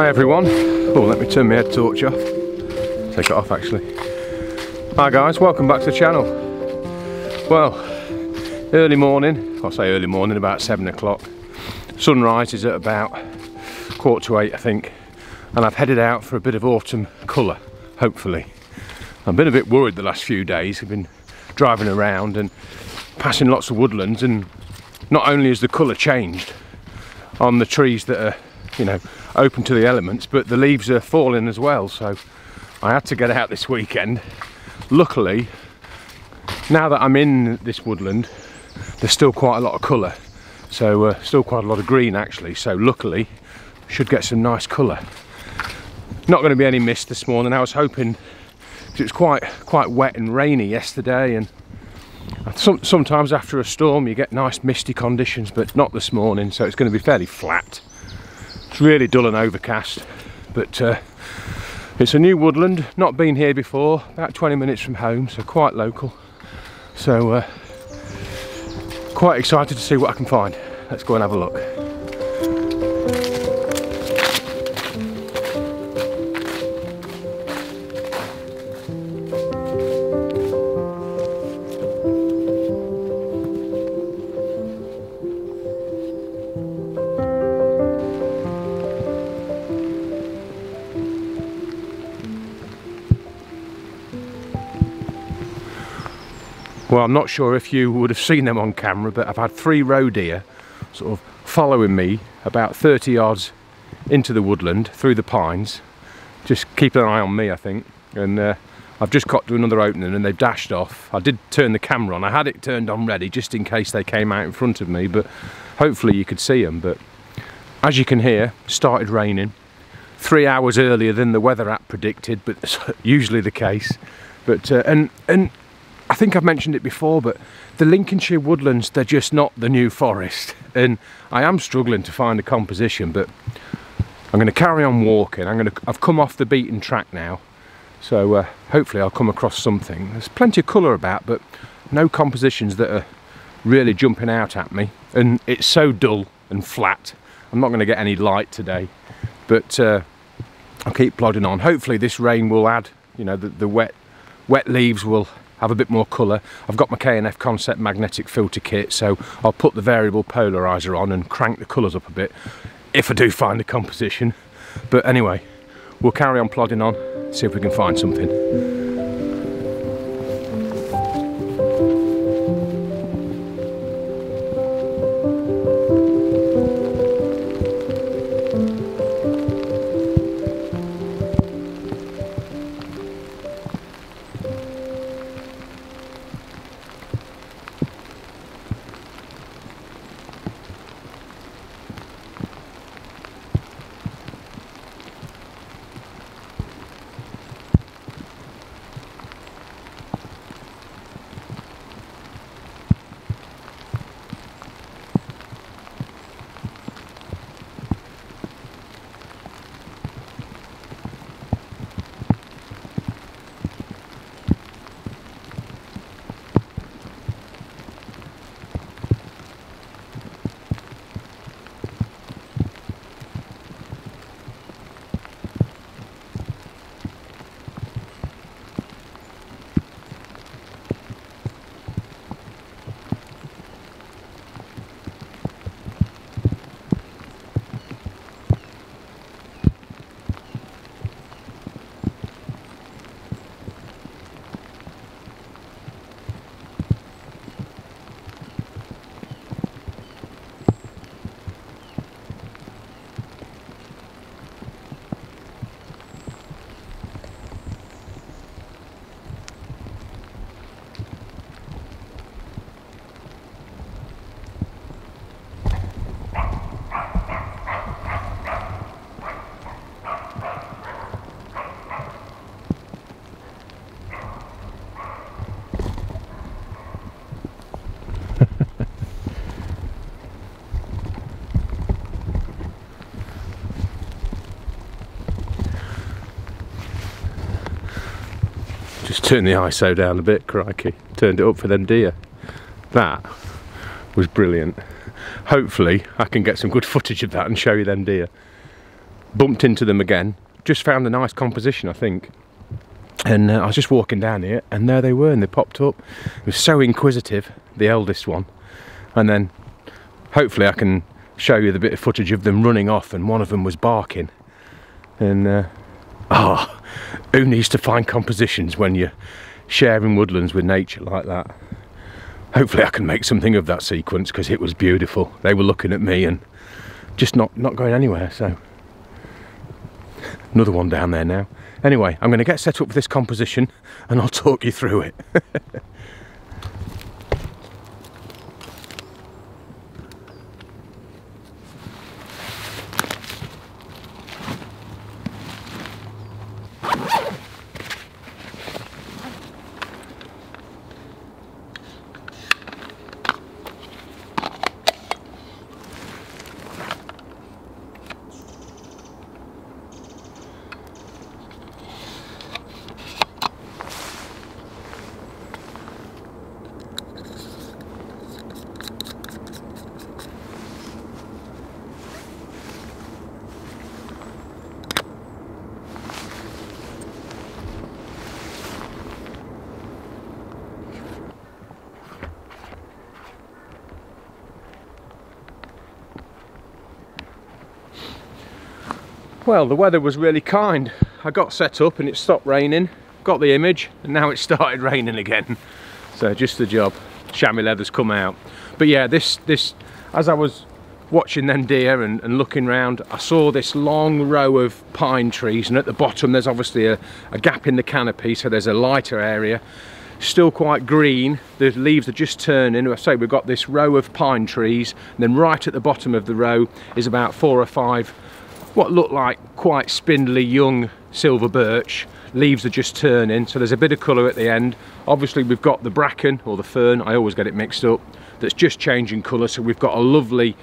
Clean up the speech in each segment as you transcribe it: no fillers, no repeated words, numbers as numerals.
Hi everyone. Oh, let me turn my head torch off. Take it off actually. Hi guys, welcome back to the channel. Well, early morning, I'll say early morning, about 7 o'clock. Sunrise is at about 7:45 I think, and I've headed out for a bit of autumn colour, hopefully. I've been a bit worried the last few days. I've been driving around and passing lots of woodlands, and not only has the colour changed on the trees that are, you know, open to the elements, but the leaves are falling as well, so I had to get out this weekend. Luckily, now that I'm in this woodland, there's still quite a lot of colour, so still quite a lot of green actually, so luckily should get some nice colour. Not going to be any mist this morning. I was hoping, because it was quite wet and rainy yesterday, and sometimes after a storm you get nice misty conditions, but not this morning, so it's going to be fairly flat. It's really dull and overcast, but it's a new woodland, not been here before, about 20 minutes from home, so quite local. So quite excited to see what I can find. Let's go and have a look. Well, I'm not sure if you would have seen them on camera, but I've had 3 roe deer sort of following me about 30 yards into the woodland through the pines, just keeping an eye on me I think, and I've just got to another opening and they've dashed off. I did turn the camera on, I had it turned on ready just in case they came out in front of me, but hopefully you could see them. But as you can hear, it started raining 3 hours earlier than the weather app predicted, but it's usually the case. But and I think I've mentioned it before, but the Lincolnshire woodlands, they're just not the New Forest, and I am struggling to find a composition, but I'm going to carry on walking. I've come off the beaten track now, so hopefully I'll come across something. There's plenty of colour about, but no compositions that are really jumping out at me, and it's so dull and flat. I'm not going to get any light today, but I'll keep plodding on. Hopefully this rain will add, you know, the wet leaves will have a bit more colour. I've got my Canon concept magnetic filter kit, so I'll put the variable polarizer on and crank the colours up a bit if I do find a composition. But anyway, we'll carry on plodding on, see if we can find something. Just turned the ISO down a bit, crikey. Turned it up for them deer. That was brilliant. Hopefully I can get some good footage of that and show you them deer. bumped into them again. Just found a nice composition, I think. And I was just walking down here, and there they were, and they popped up. It was so inquisitive, the eldest one. And then hopefully I can show you the bit of footage of them running off, and one of them was barking. And who needs to find compositions when you're sharing woodlands with nature like that? Hopefully I can make something of that sequence, because it was beautiful. They were looking at me and just not going anywhere. So another one down there now. Anyway, I'm going to get set up for this composition and I'll talk you through it. Well, the weather was really kind. I got set up and it stopped raining, got the image, and now it started raining again. So just the job. Chamois leather's come out. But yeah, this as I was watching them deer and looking round, I saw this long row of pine trees, and at the bottom there's obviously a gap in the canopy, so there's a lighter area. Still quite green, the leaves are just turning. I say we've got this row of pine trees, and then right at the bottom of the row is about 4 or 5 what look like quite spindly young silver birch. Leaves are just turning, so there's a bit of colour at the end. Obviously we've got the bracken, or the fern, I always get it mixed up, that's just changing colour, so we've got a lovely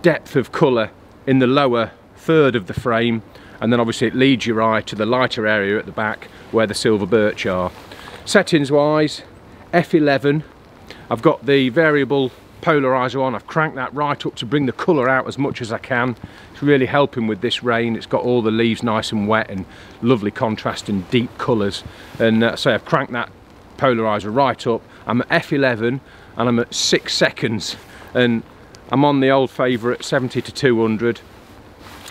depth of colour in the lower third of the frame, and then obviously it leads your eye to the lighter area at the back where the silver birch are. Settings wise, f11, I've got the variable polarizer on. I've cranked that right up to bring the colour out as much as I can. It's really helping with this rain. It's got all the leaves nice and wet and lovely contrast and deep colours. And so I've cranked that polarizer right up. I'm at f11 and I'm at 6 seconds, and I'm on the old favourite 70 to 200.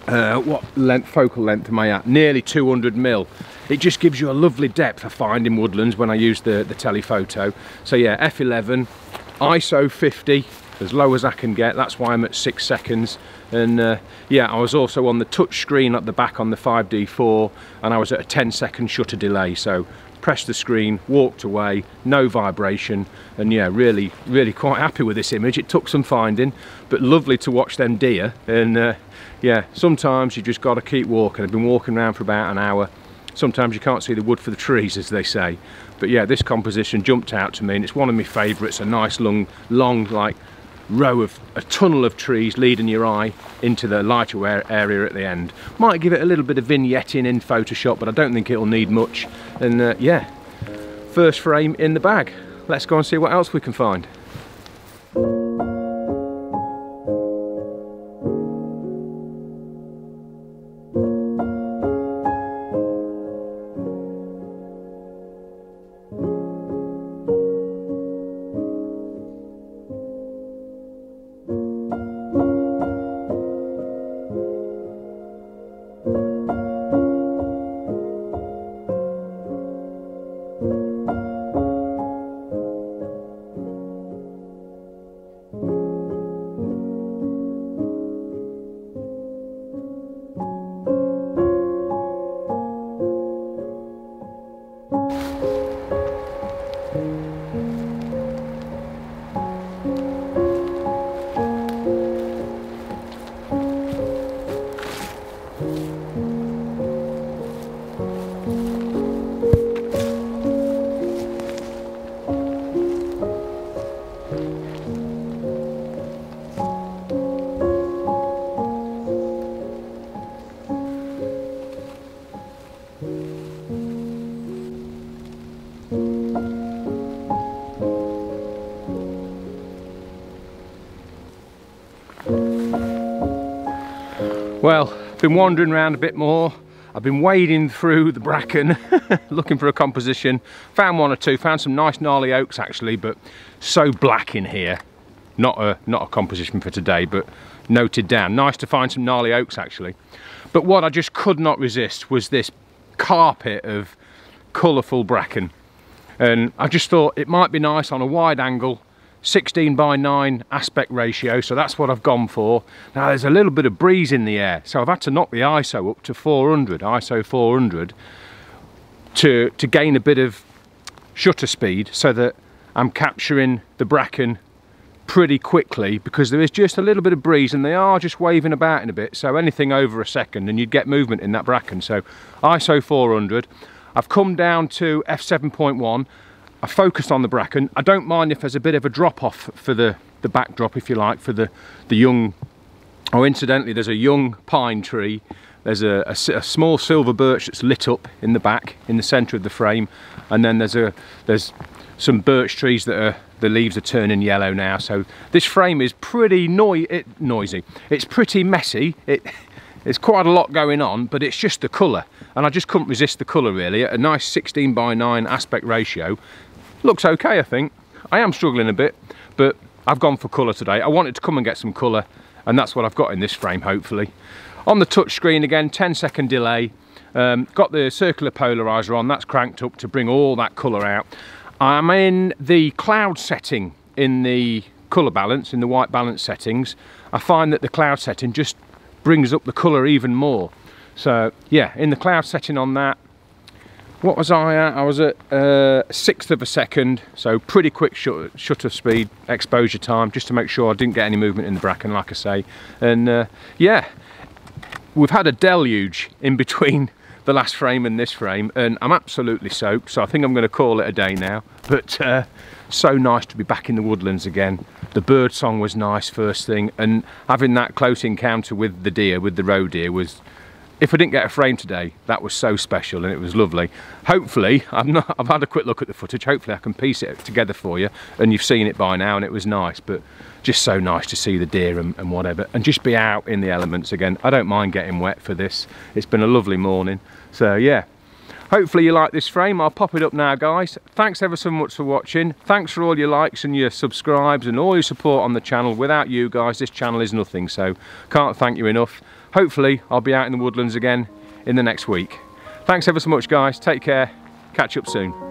What length, focal length am I at? Nearly 200 mil. It just gives you a lovely depth I find in woodlands when I use the telephoto. So yeah, f11, ISO 50, as low as I can get. That's why I'm at 6 seconds. And yeah, I was also on the touch screen at the back on the 5D4, and I was at a 10-second shutter delay. So pressed the screen, walked away, no vibration, and yeah, really quite happy with this image. It took some finding, but lovely to watch them deer. And yeah, sometimes you just got to keep walking. I've been walking around for about an hour. Sometimes you can't see the wood for the trees, as they say. But yeah, this composition jumped out to me, and it's one of my favourites. A nice long like row of a tunnel of trees leading your eye into the lighter area at the end. Might give it a little bit of vignetting in Photoshop, but I don't think it'll need much. And yeah, first frame in the bag. Let's go and see what else we can find. Well, been wandering around a bit more. I've been wading through the bracken looking for a composition. Found one or two, found some nice gnarly oaks actually, but so black in here. Not a composition for today, but noted down. Nice to find some gnarly oaks actually. But what I just could not resist was this carpet of colourful bracken. And I just thought it might be nice on a wide angle, 16:9 aspect ratio, so that's what I've gone for. Now there's a little bit of breeze in the air, so I've had to knock the ISO up to 400, ISO 400, to gain a bit of shutter speed so that I'm capturing the bracken pretty quickly, because there is just a little bit of breeze and they are just waving about in a bit, so anything over a second and you'd get movement in that bracken. So ISO 400, I've come down to f7.1. I focused on the bracken. I don't mind if there's a bit of a drop off for the backdrop, if you like, for the young. Oh, incidentally, there's a young pine tree. There's a small silver birch that's lit up in the back, in the centre of the frame, and then there's some birch trees that the leaves are turning yellow now. So this frame is pretty noisy. It's pretty messy. It's quite a lot going on, but it's just the colour, and I just couldn't resist the colour really. At a nice 16:9 aspect ratio, looks okay, I think. I am struggling a bit, but I've gone for colour today. I wanted to come and get some colour, and that's what I've got in this frame, hopefully. On the touch screen again, 10-second delay. Got the circular polarizer on, that's cranked up to bring all that colour out. I'm in the cloud setting in the colour balance, in the white balance settings. I find that the cloud setting just brings up the colour even more. So yeah, in the cloud setting on that, what was I at? I was at 1/6 of a second, so pretty quick shutter speed, exposure time, just to make sure I didn't get any movement in the bracken, like I say. And yeah, we've had a deluge in between the last frame and this frame, and I'm absolutely soaked, so I think I'm going to call it a day now. But so nice to be back in the woodlands again. The bird song was nice first thing, and having that close encounter with the deer, with the roe deer, was, if I didn't get a frame today, that was so special, and it was lovely. Hopefully, I've had a quick look at the footage, hopefully I can piece it together for you, and you've seen it by now, and it was nice. But just so nice to see the deer and whatever, and just be out in the elements again. I don't mind getting wet for this. It's been a lovely morning. So yeah, hopefully you like this frame. I'll pop it up now, guys. Thanks ever so much for watching. Thanks for all your likes and your subscribes and all your support on the channel. Without you guys, this channel is nothing, so can't thank you enough. Hopefully I'll be out in the woodlands again in the next week. Thanks ever so much, guys. Take care. Catch up soon.